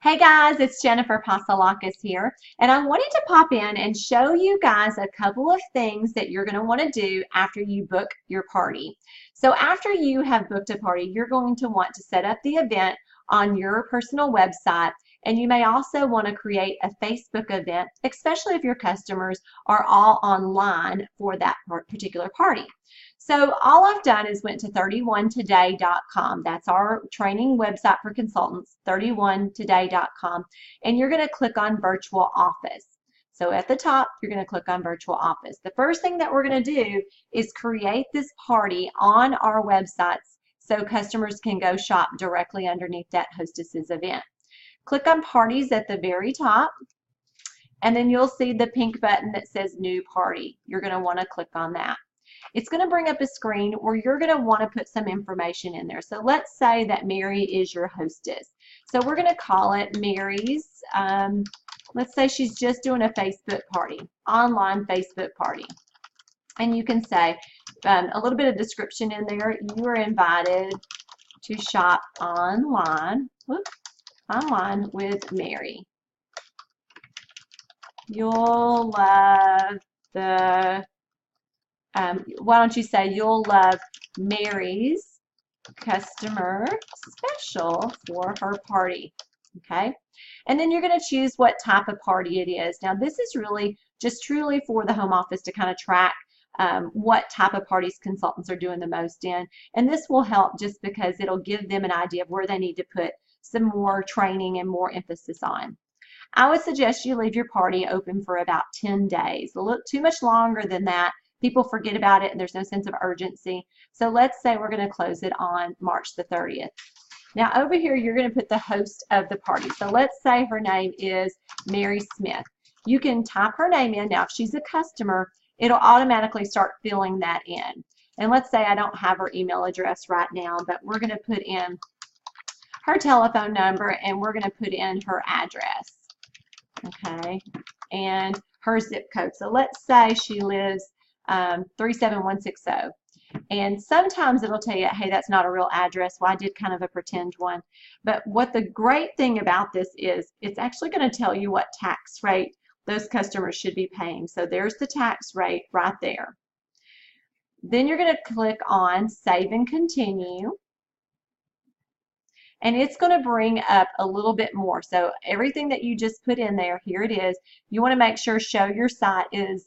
Hey guys, it's Jennifer Pasalakis here, and I wanted to pop in and show you guys a couple of things that you're going to want to do after you book your party. So after you have booked a party, you're going to want to set up the event on your personal website, and you may also want to create a Facebook event, especially if your customers are all online for that particular party. So all I've done is went to 31today.com. That's our training website for consultants, 31today.com. And you're going to click on Virtual Office. So at the top, you're going to click on Virtual Office. The first thing that we're going to do is create this party on our websites so customers can go shop directly underneath that hostess's event. Click on Parties at the very top, and then you'll see the pink button that says New Party. You're going to want to click on that. It's going to bring up a screen where you're going to want to put some information in there. So let's say that Mary is your hostess. So we're going to call it Mary's, let's say she's just doing a Facebook party, online Facebook party. And you can say a little bit of description in there. You are invited to shop online, online with Mary. You'll love the why don't you say you'll love Mary's customer special for her party, okay? And then you're going to choose what type of party it is. Now this is really just truly for the home office to kind of track what type of parties consultants are doing the most in. And this will help just because it'll give them an idea of where they need to put some more training and more emphasis on. I would suggest you leave your party open for about 10 days. A little too much longer than that, people forget about it and there's no sense of urgency. So let's say we're going to close it on March the 30th. Now over here you're going to put the host of the party. So let's say her name is Mary Smith. You can type her name in. Now if she's a customer, it'll automatically start filling that in. And let's say I don't have her email address right now, but we're going to put in her telephone number and we're going to put in her address. Okay, and her zip code. So let's say she lives 37160, and sometimes it'll tell you, hey, that's not a real address. Well, I did kind of a pretend one. But what the great thing about this is it's actually going to tell you what tax rate those customers should be paying. So there's the tax rate right there. Then you're going to click on Save and Continue. And it's going to bring up a little bit more. So everything that you just put in there, here it is. You want to make sure Show Your Site is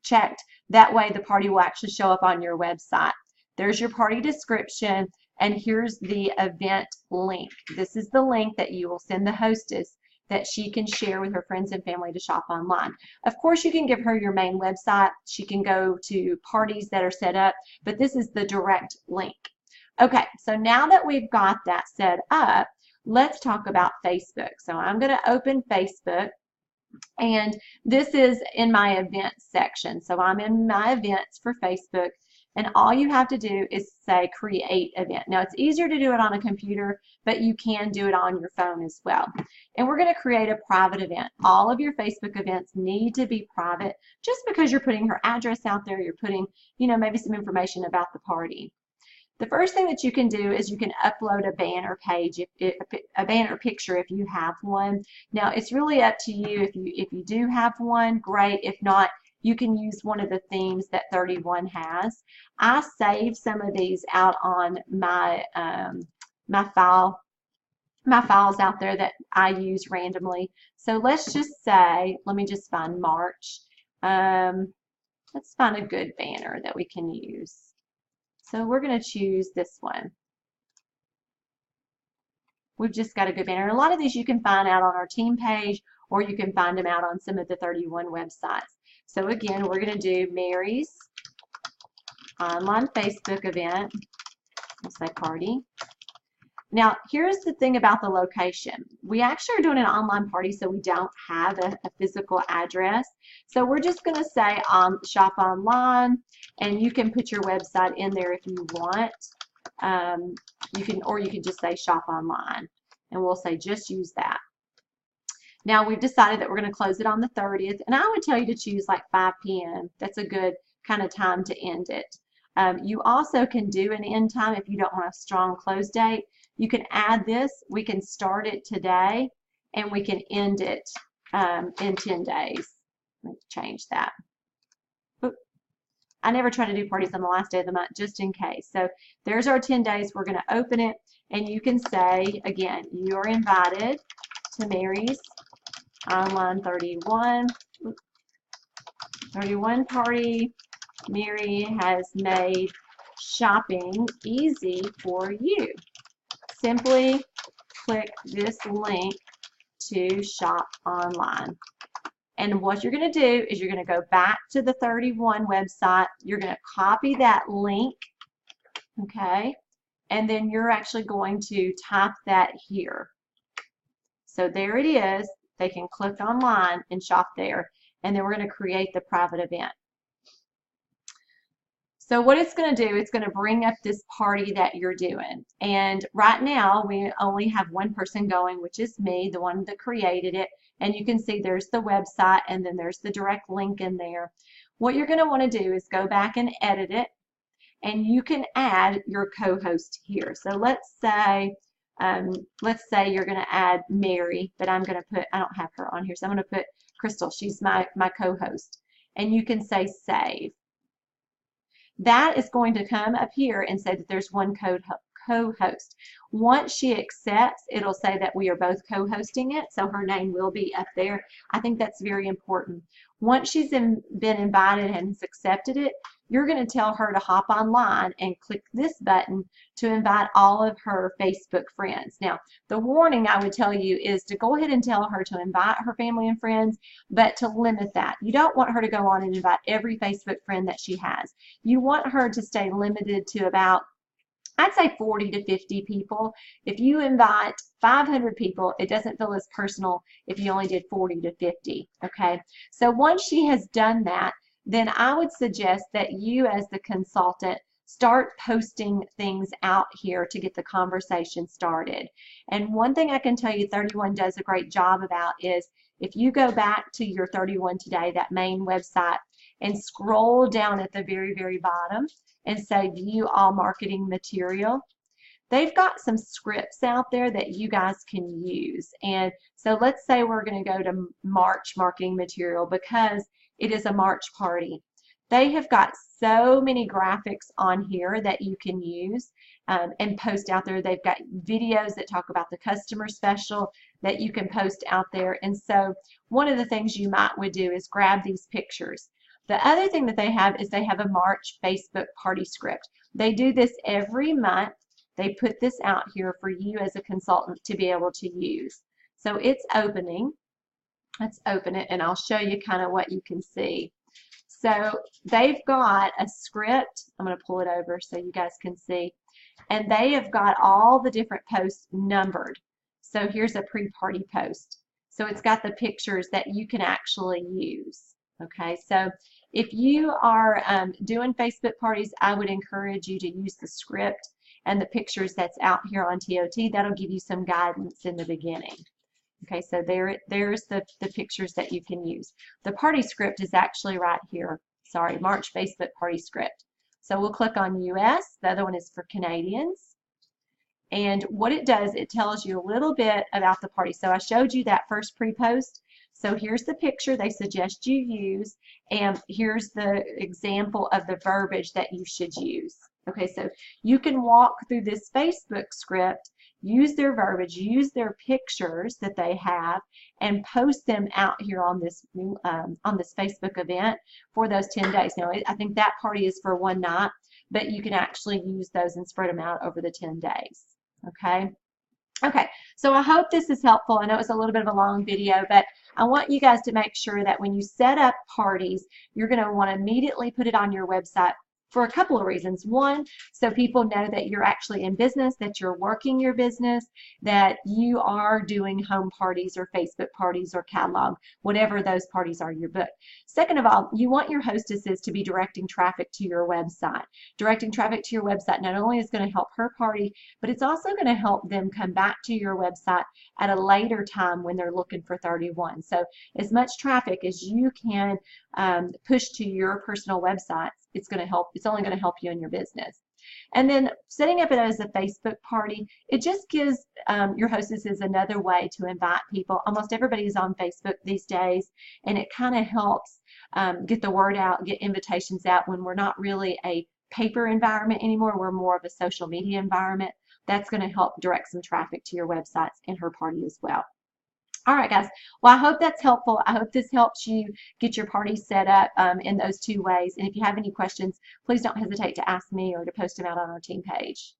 checked. That way the party will actually show up on your website. There's your party description, and here's the event link. This is the link that you will send the hostess that she can share with her friends and family to shop online. Of course, you can give her your main website. She can go to parties that are set up, but this is the direct link. Okay, so now that we've got that set up, let's talk about Facebook. So I'm going to open Facebook, and this is in my events section. So I'm in my events for Facebook, and all you have to do is say create event. Now it's easier to do it on a computer, but you can do it on your phone as well. And we're going to create a private event. All of your Facebook events need to be private just because you're putting her address out there, you're putting, maybe some information about the party. The first thing that you can do is you can upload a banner page, a banner picture if you have one. Now it's really up to you. If you do have one, great. If not, you can use one of the themes that 31 has. I save some of these out on my files out there that I use randomly. So let's just say, let me just find March. Let's find a good banner that we can use. So we're going to choose this one. We've just got a good banner. A lot of these you can find out on our team page, or you can find them out on some of the 31 websites. So again, we're going to do Mary's online Facebook event. We'll say party. Now, here's the thing about the location. We actually are doing an online party, so we don't have a physical address. So we're just going to say shop online, and you can put your website in there if you want. Or you can just say shop online, and we'll say just use that. Now we've decided that we're going to close it on the 30th, and I would tell you to choose like 5 p.m. That's a good kind of time to end it. You also can do an end time if you don't want a strong close date. You can add this. We can start it today, and we can end it in 10 days. Let me change that. Oop. I never try to do parties on the last day of the month just in case. So there's our 10 days. We're going to open it, and you can say, again, you're invited to Mary's Online 31 party. Mary has made shopping easy for you. Simply click this link to shop online. And what you're going to do is you're going to go back to the 31 website. You're going to copy that link, okay? And then you're actually going to type that here. So there it is. They can click online and shop there. And then we're going to create the private event. So what it's going to do, it's going to bring up this party that you're doing. And right now, we only have one person going, which is me, the one that created it. And you can see there's the website, and then there's the direct link in there. What you're going to want to do is go back and edit it, and you can add your co-host here. So let's say you're going to add Mary, but I'm going to put, I don't have her on here, so I'm going to put Crystal. She's my co-host. And you can say save. That is going to come up here and say that there's one co-host. Once she accepts, it'll say that we are both co-hosting it, so her name will be up there. I think that's very important. Once she's been invited and has accepted it, you're going to tell her to hop online and click this button to invite all of her Facebook friends. Now, the warning I would tell you is to go ahead and tell her to invite her family and friends, but to limit that. You don't want her to go on and invite every Facebook friend that she has. You want her to stay limited to about, I'd say 40 to 50 people. If you invite 500 people, it doesn't feel as personal if you only did 40 to 50, okay? So once she has done that, then I would suggest that you as the consultant start posting things out here to get the conversation started. And one thing I can tell you 31 does a great job about is if you go back to your 31 Today, that main website, and scroll down at the very, very bottom and say view all marketing material, they've got some scripts out there that you guys can use. And so let's say we're going to go to March marketing material because it is a March party. They have got so many graphics on here that you can use and post out there. They've got videos that talk about the customer special that you can post out there. And so one of the things you might would do is grab these pictures. The other thing that they have is they have a March Facebook party script. They do this every month. They put this out here for you as a consultant to be able to use. So it's opening. Let's open it and I'll show you kind of what you can see. So they've got a script. I'm going to pull it over so you guys can see. And they have got all the different posts numbered. So here's a pre-party post. So it's got the pictures that you can actually use. Okay, so if you are doing Facebook parties, I would encourage you to use the script and the pictures that's out here on TOT. That'll give you some guidance in the beginning. Okay, so there's the pictures that you can use. The party script is actually right here. Sorry, March Facebook party script. So we'll click on US. The other one is for Canadians. And what it does, it tells you a little bit about the party. So I showed you that first pre-post. So here's the picture they suggest you use, and here's the example of the verbiage that you should use. Okay, so you can walk through this Facebook script, use their verbiage, use their pictures that they have, and post them out here on this Facebook event for those 10 days. Now, I think that party is for one night, but you can actually use those and spread them out over the 10 days. Okay. Okay, so I hope this is helpful. I know it's a little bit of a long video, but I want you guys to make sure that when you set up parties, you're going to want to immediately put it on your website for a couple of reasons. One, so people know that you're actually in business, that you're working your business, that you are doing home parties or Facebook parties or catalog, whatever those parties are you book. Second of all, you want your hostesses to be directing traffic to your website. Directing traffic to your website not only is going to help her party, but it's also going to help them come back to your website at a later time when they're looking for 31. So as much traffic as you can push to your personal websites, it's going to help. It's only going to help you in your business. And then setting up it as a Facebook party, it just gives your hostesses another way to invite people. Almost everybody's on Facebook these days, and it kind of helps get the word out, get invitations out when we're not really a paper environment anymore. We're more of a social media environment. That's going to help direct some traffic to your websites and her party as well. All right, guys. Well, I hope that's helpful. I hope this helps you get your party set up in those two ways. And if you have any questions, please don't hesitate to ask me or to post them out on our team page.